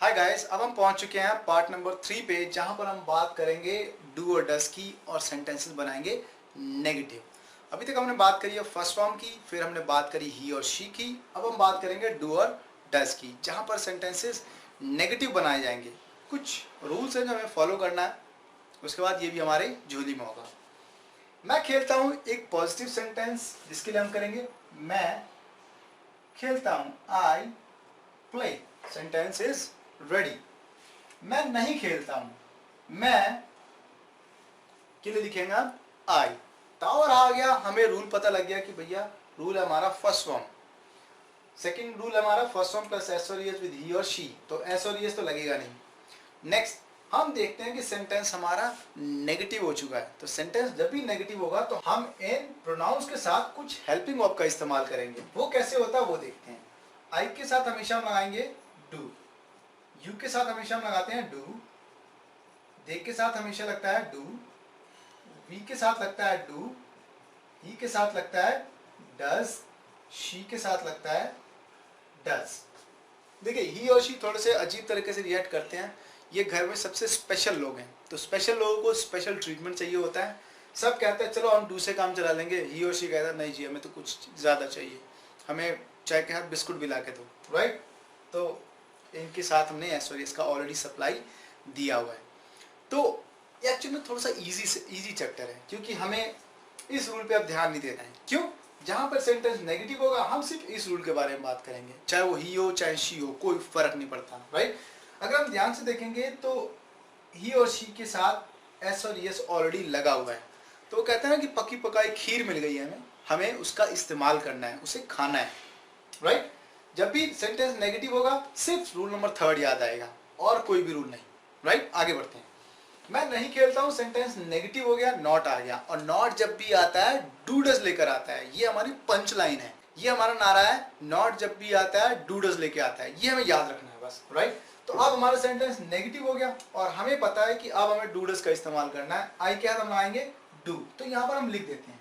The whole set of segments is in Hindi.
हाय गाइस, अब हम पहुंच चुके हैं पार्ट नंबर 3 पे, जहां पर हम बात करेंगे डू और डज की और सेंटेंसेस बनाएंगे नेगेटिव। अभी तक हमने बात करी है फर्स्ट फॉर्म की, फिर हमने बात करी ही और शी की। अब हम बात करेंगे डू और डज की, जहां पर सेंटेंसेस नेगेटिव बनाए जाएंगे। कुछ रूल्स हैं जो हमें फॉलो करना है, उसके बाद ये भी हमारे झोली में होगा। मैं खेलता हूं एक पॉजिटिव सेंटेंस, जिसके लिए हम करेंगे मैं खेलता हूं, I play. Sentence is ready. मैं नहीं खेलता हूं, मैं के लिए लिखेंगे आप आई। टावर आ गया, हमें रूल पता लग गया कि भैया रूल है हमारा फर्स्ट फॉर्म। सेकंड रूल हमारा फर्स्ट फॉर्म प्लस एस और एस विद ही और शी, तो एस और एस तो लगेगा नहीं। नेक्स्ट हम देखते हैं कि सेंटेंस हमारा नेगेटिव हो चुका है। तो सेंटेंस जब भी नेगेटिव होगा तो हम इन प्रोनाउंस के साथ कुछ हेल्पिंग वर्ब का इस्तेमाल करेंगे। वो कैसे होता है वो देखते हैं। आई के साथ हमेशा हम लगाएंगे डू, यू के साथ हमेशा हम लगाते हैं डू, दे के साथ हमेशा लगता है डू, वी के साथ लगता है डू, ही के साथ लगता है डज, शी के साथ लगता है डज। देखिए ही और शी थोड़े से अजीब तरीके से रिएक्ट करते हैं। ये घर में सबसे स्पेशल लोग हैं, तो स्पेशल लोगों को स्पेशल ट्रीटमेंट चाहिए होता है। सब कहते हैं चलो हम डू से काम चला लेंगे, ही और शी कहता है नहीं जी हमें तो कुछ ज़्यादा चाहिए, हमें चाय के साथ बिस्कुट भी ला के दो, राइट। तो इनके साथ हमने एस और एस का ऑलरेडी सप्लाई दिया हुआ है। तो एक्चुअली थोड़ा सा इजी चैप्टर है, क्योंकि हमें इस रूल पे अब ध्यान नहीं देना है। क्यों? जहां पर सेंटेंस नेगेटिव होगा हम सिर्फ इस रूल के बारे में बात करेंगे, चाहे वो ही हो चाहे शी हो, कोई फर्क नहीं पड़ता, राइट। अगर हम ध्यान से देखेंगे तो ही और शी के साथ एस और एस ऑलरेडी लगा हुआ है। तो वो कहते हैं ना कि पकी पकाई खीर मिल गई है, हमें उसका इस्तेमाल करना है, उसे खाना है, राइट। जब भी सेंटेंस नेगेटिव होगा सिर्फ रूल नंबर 3 याद आएगा, और कोई भी रूल नहीं, राइट। आगे बढ़ते हैं। मैं नहीं खेलता हूं, सेंटेंस नेगेटिव हो गया, नॉट आ गया। और नॉट जब भी आता है डू डज लेकर आता है, ये हमारी पंच लाइन है, ये हमारा नारा है। नॉट जब भी आता है डू डज लेके आता है, ये हमें याद रखना है बस, राइट। तो अब हमारा सेंटेंस नेगेटिव हो गया और हमें पता है कि अब हमें डू डज का इस्तेमाल करना है। आई के साथ हम लगाएंगे डू, तो यहां पर हम लिख देते हैं।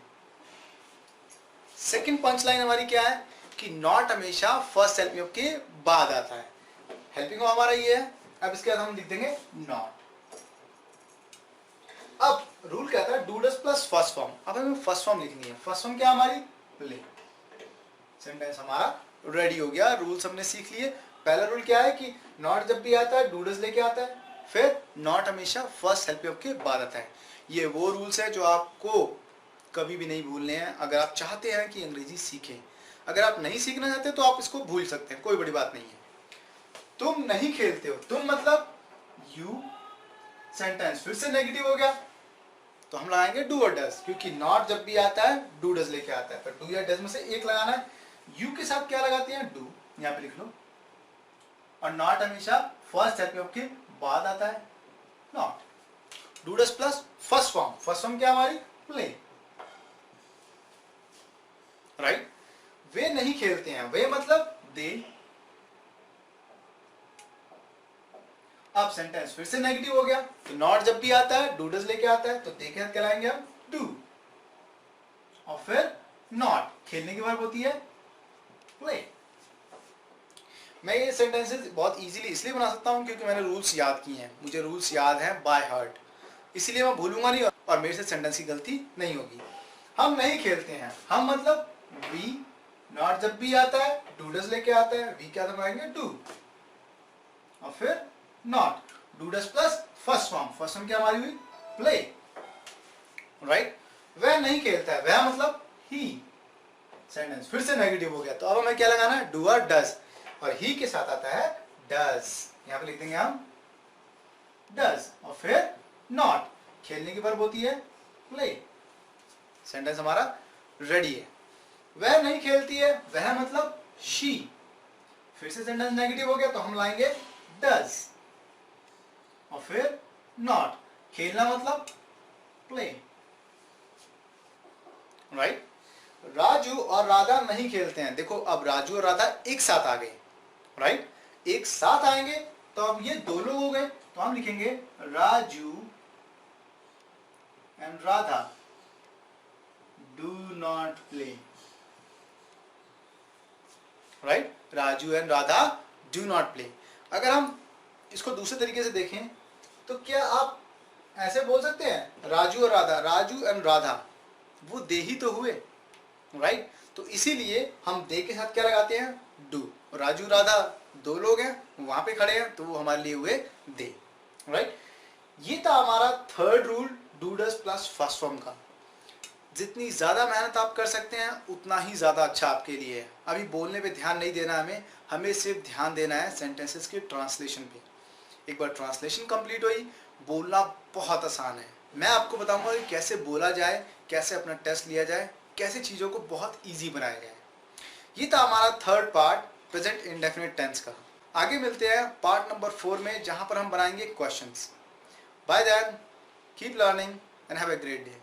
सेकेंड पंच लाइन हमारी क्या है कि नॉट हमेशा फर्स्ट हेल्पिंग वर्ब के बाद आता है। हेल्पिंग वर्ब हमारा ये है। अब इसके बाद हम लिख देंगे नॉट। अब रूल कहता है do does plus first form. अब हमें फर्स्ट फॉर्म लिखनी है। फर्स्ट फॉर्म क्या हमारी? प्ले। सेंटेंस हमारा रेडी हो गया, रूल्स हमने सीख लिए। पहला रूल क्या है कि नॉट जब भी आता है डू डज लेके आता है, फिर नॉट हमेशा फर्स्ट हेल्पिंग वर्ब के बाद आता है। ये वो रूल्स है जो आपको कभी भी नहीं भूलने हैं अगर आप चाहते हैं कि अंग्रेजी सीखें। अगर आप नहीं सीखना चाहते तो आप इसको भूल सकते हैं, कोई बड़ी बात नहीं है। तुम नहीं खेलते हो, तुम मतलब यू। सेंटेंस फिर से नेगेटिव हो गया तो हम लगाएंगे डू और डज, क्योंकि नॉट जब भी आता है डू डज लेके आता है, पर डू या डज में से एक लगाना है। यू के साथ क्या लगाते हैं? डू, यहां पे लिख लो। और नॉट हमेशा फर्स्ट हेल्पिंग वर्ब के बाद आता है, not. Do does plus first form. First form क्या हमारी? Play, right. वे नहीं खेलते हैं, वे मतलब दे। अब सेंटेंस फिर से नेगेटिव हो गया तो नॉट जब भी आता है डू डज लेके आता है, तो दे के साथ क्या लाएंगे हम? डू। और फिर नॉट खेलने की वर्ब होती है प्ले। मैं ये सेंटेंसेस बहुत इजीली इसलिए बना सकता हूं क्योंकि मैंने रूल्स याद किए हैं, मुझे रूल्स याद हैं बाय हार्ट, इसीलिए मैं भूलूंगा नहीं और मेरे से सेंटेंस की गलती नहीं होगी। हम नहीं खेलते हैं, हम मतलब वी। नॉट जब भी आता है डू डज लेके आता है, वी क्या लगाएंगे? डू। और फिर not. Do does plus first form. First form क्या हमारी हुई? Play, right. वह नहीं खेलता है, वह मतलब ही। सेंटेंस फिर से नेगेटिव हो गया तो अब हमें क्या लगाना है? डू और डज, और ही के साथ आता है डज, यहां पे लिख देंगे हम डज। और फिर नॉट खेलने की वर्ब होती है प्ले। सेंटेंस हमारा रेडी है। वह नहीं खेलती है, वह मतलब शी। फिर से सेंटेंस नेगेटिव हो गया तो हम लाएंगे डज। और फिर नॉट खेलना मतलब प्ले, राइट। राजू और राधा नहीं खेलते हैं। देखो अब राजू और राधा एक साथ आ गए, राइट। एक साथ आएंगे तो अब ये दो लोग हो गए, तो हम लिखेंगे Raju and Radha do not play, right. Raju and Radha do not play. अगर हम इसको दूसरे तरीके से देखें तो क्या आप ऐसे बोल सकते हैं राजू और राधा, राजू एंड राधा, वो दे ही तो हुए, राइट। तो इसीलिए हम दे के साथ क्या लगाते हैं, डू। राजू राधा दो लोग हैं, वहां पे खड़े हैं, तो वो हमारे लिए हुए दे, राइट। ये था हमारा third rule do does plus first form का। जितनी ज़्यादा मेहनत आप कर सकते हैं उतना ही ज़्यादा अच्छा आपके लिए है। अभी बोलने पे ध्यान नहीं देना हमें सिर्फ ध्यान देना है सेंटेंसेस के ट्रांसलेशन पे। एक बार ट्रांसलेशन कंप्लीट हुई, बोलना बहुत आसान है। मैं आपको बताऊंगा कि कैसे बोला जाए, कैसे अपना टेस्ट लिया जाए, कैसे चीज़ों को बहुत ईजी बनाया जाए। ये था हमारा third part present indefinite tense का। आगे मिलते हैं पार्ट नंबर 4 में, जहाँ पर हम बनाएंगे questions. Bye then keep learning and have a great day.